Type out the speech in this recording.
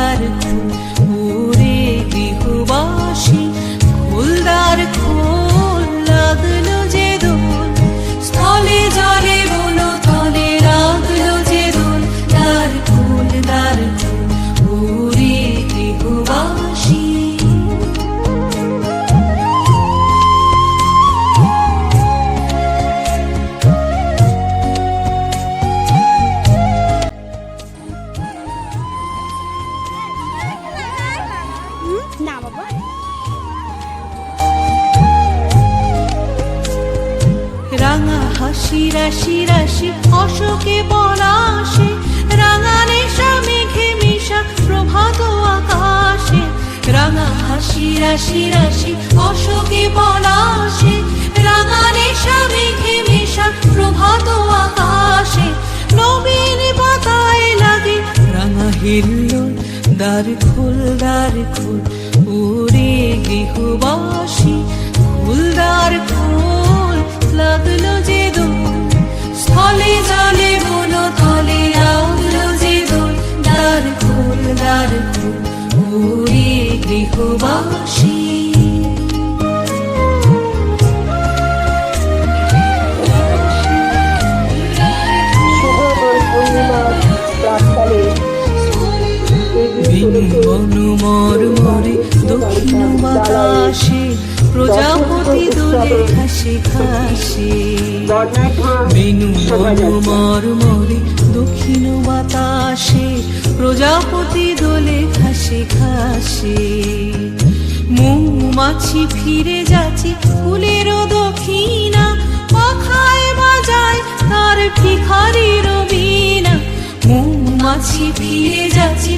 দ্বার খোল ওরে গৃহবাসী, খোল দ্বার খোল, লাগলো যে দোল, স্থলে জলে বলো তলে লাগলো যে দোল, দ্বার খোল ওরে গৃহবাসী। না বাবা, রাঙা হাসি রাশি রাশি অশোকে পলাশে, রাঙা নেশা মেঘে মিশা প্রভাত আকাশে, রাঙা হাসি রাশি রাশি অশোকে পলাশে, রাঙা নেশা মেঘে মিশা প্রভাত আকাশে, নবীন পাতায় লাগে রাঙা হিল্লোল, দ্বার খোল ওরে গৃহবাসী, খোল দ্বার খোল, লাগলো যে দোল, স্থলে জলে বলো তলে লাগলো যে দোল, দ্বার খোল ওরে গৃহবাসী। মরমরে দক্ষিণ বাতাসে, প্রজাপতি দোলে ঘাসে ঘাসে, বেনু মরমরে দক্ষিণ বাতাসে, প্রজাপতি দোলে ঘাসে ঘাসে, মৌমাছি ফিরে যাচ্ছে ফুলের দক্ষিণা, পাখায় বাজায় তার ভিখারির বীণা, মৌমাছি ফিরে যাচ্ছে